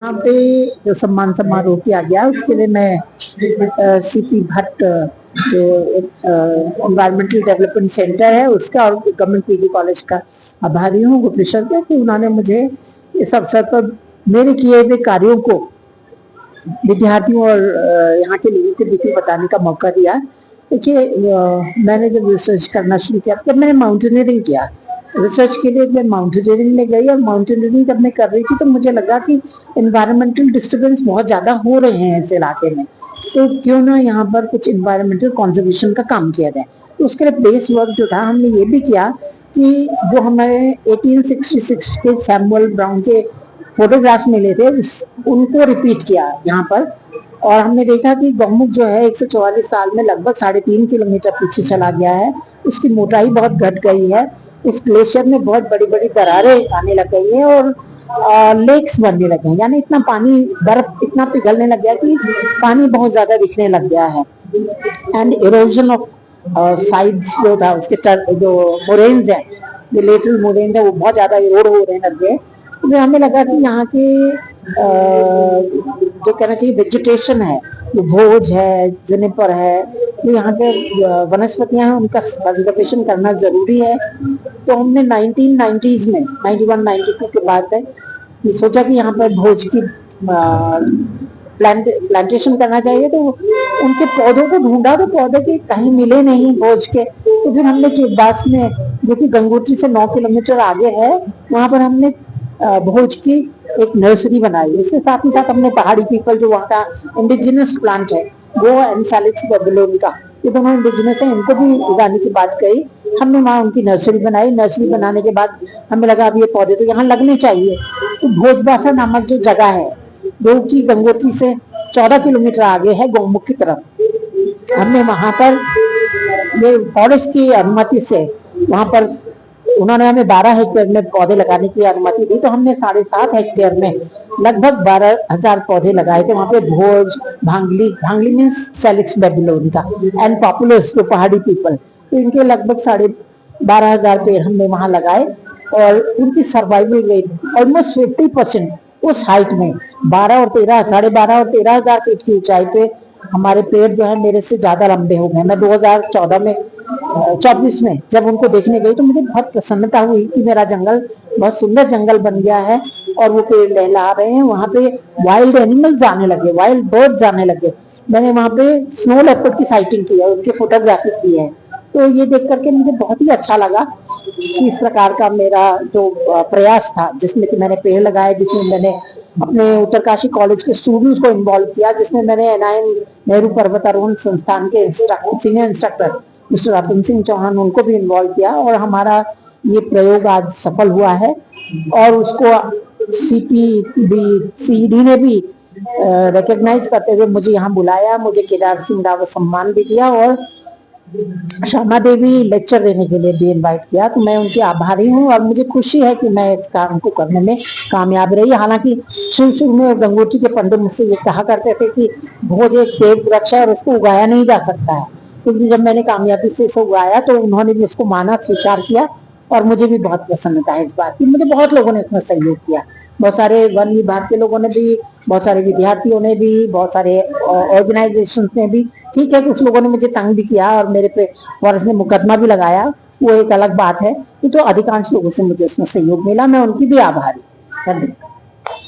यहाँ पे जो सम्मान समारोह किया गया उसके लिए मैं सीपी भट्ट जो एनवायरमेंटल डेवलपमेंट सेंटर है उसका और गवर्नमेंट पीजी कॉलेज का आभारी हूँ गुप्तेश्वर का कि उन्होंने मुझे इस अवसर पर मेरे किए हुए कार्यों को विद्यार्थियों और यहाँ के लोगों के बीच में बताने का मौका दिया। देखिए मैंने जब रिसर्च करना शुरू किया तब मैंने माउंटेनियरिंग किया। रिसर्च के लिए मैं माउंटेनियरिंग में गई और माउंटेनियरिंग जब मैं कर रही थी तो मुझे लगा कि इन्वायरमेंटल डिस्टर्बेंस बहुत ज़्यादा हो रहे हैं इस इलाके में, तो क्यों ना यहाँ पर कुछ इन्वायरमेंटल कॉन्जर्वेशन का काम किया जाए। तो उसके लिए बेस वर्क जो था हमने ये भी किया कि जो हमें 1866 के सैमुअल ब्राउन के फोटोग्राफ मिले थे उनको रिपीट किया यहाँ पर। और हमने देखा कि गौमुख जो है 144 साल में लगभग 3.5 किलोमीटर पीछे चला गया है, उसकी मोटाई बहुत घट गई है, उस ग्लेशियर में बहुत बड़ी बड़ी दरारें आने लग गई है और लेक्स बनने लगे हैं, यानी इतना पानी बर्फ इतना पिघलने लग गया कि पानी बहुत ज्यादा दिखने लग गया है। एंड इरोजन ऑफ साइड्स जो था उसके जो मोरेन्स है, जो लेटरल मोरेन्स है वो बहुत ज्यादा इरोड हो रहे लग गए। तो हमें लगा कि यहाँ के जो कहना चाहिए वेजिटेशन है, जो भोज है, जुनिपर है, तो यहाँ के वनस्पतियां हैं उनका कंजर्वेशन करना जरूरी है। तो हमने 1990s में 91-92 के बाद ये सोचा कि यहाँ पर भोज की प्लांटेशन करना चाहिए। तो उनके पौधों को ढूंढा तो पौधे के कहीं मिले नहीं भोज के। तो फिर हमने चिरदास में जो कि गंगोत्री से 9 किलोमीटर आगे है वहां पर हमने भोज की एक नर्सरी बनाई। उसके साथ ही साथ हमने पहाड़ी पीपल जो वहाँ का इंडिजिनस प्लांट है वो एनसालिक्स बेबीलोन का, ये दोनों इंडिजिनस है, इनको भी उगाने की बात कही। हमने वहाँ उनकी नर्सरी बनाई। नर्सरी बनाने के बाद हमें लगा अब ये पौधे तो यहाँ लगने चाहिए। तो भोजबासा नामक जो जगह है जो कि गंगोत्री से 14 किलोमीटर आगे है गौमुख की तरफ, हमने वहां पर ये फॉरेस्ट की अनुमति से वहां पर उन्होंने हमें 12 हेक्टेयर में पौधे लगाने की अनुमति दी। तो हमने 7.5 हेक्टेयर में लगभग 12,000 पौधे लगाए थे वहां पे। भोज, भांगली, भांगली मीन्स सेलिक्स बेबीलोन का, एंड पॉपुलस जो पहाड़ी पीपल, तो इनके लगभग 12,500 पेड़ हमने वहां लगाए। और उनकी सर्वाइवल रेट ऑलमोस्ट 50% उस हाइट में 12 और 13, 12.5 और 13,000 फीट की ऊंचाई पे हमारे पेड़ जो है मेरे से ज्यादा लंबे हो गए। मैं 2014 में 24 में जब उनको देखने गई तो मुझे बहुत प्रसन्नता हुई कि मेरा जंगल बहुत सुंदर जंगल बन गया है और वो पेड़ लहला रहे हैं। वहां पे वाइल्ड एनिमल्स आने लगे, वाइल्ड बर्ड्स आने लगे। मैंने वहां पे स्नो लेपर्ड की साइटिंग की है, उनकी फोटोग्राफी की है। तो ये देख करके मुझे बहुत ही अच्छा लगा कि इस प्रकार का मेरा जो प्रयास था जिसमें कि मैंने पेड़ लगाए, जिसमें मैंने अपने उत्तरकाशी कॉलेज के स्टूडेंट्स को इन्वॉल्व किया, जिसमें मैंने NIM नेहरू पर्वतारोहण संस्थान के senior instructor mister Atul Singh Chauhan उनको भी इन्वॉल्व किया और हमारा ये प्रयोग आज सफल हुआ है। और उसको CPBCD ने भी रिकॉग्नाइज करते हुए मुझे यहाँ बुलाया, मुझे केदार सिंह रावत सम्मान भी दिया और श्यामा देवी लेक्चर देने के लिए भी इनवाइट किया। तो मैं उनकी आभारी हूँ और मुझे खुशी है कि मैं इस काम को करने में कामयाब रही। हालांकि शुरू में गंगोत्री के पंडित मुझसे ये कहा करते थे कि भोज एक पेड़ वृक्ष है और उसको उगाया नहीं जा सकता है, क्योंकि जब मैंने कामयाबी से इसे उगाया तो उन्होंने भी उसको माना, स्वीकार किया और मुझे भी बहुत प्रसन्नता है इस बात की। मुझे बहुत लोगों ने इसमें सहयोग किया, बहुत सारे वन विभाग के लोगों ने भी, बहुत सारे विद्यार्थियों ने भी, बहुत सारे ऑर्गेनाइजेशन ने भी। ठीक है, कुछ लोगों ने मुझे तंग भी किया और मेरे पे फॉरेस्ट ने मुकदमा भी लगाया, वो एक अलग बात है। तो अधिकांश लोगों से मुझे इसमें सहयोग मिला, मैं उनकी भी आभारी। धन्यवाद।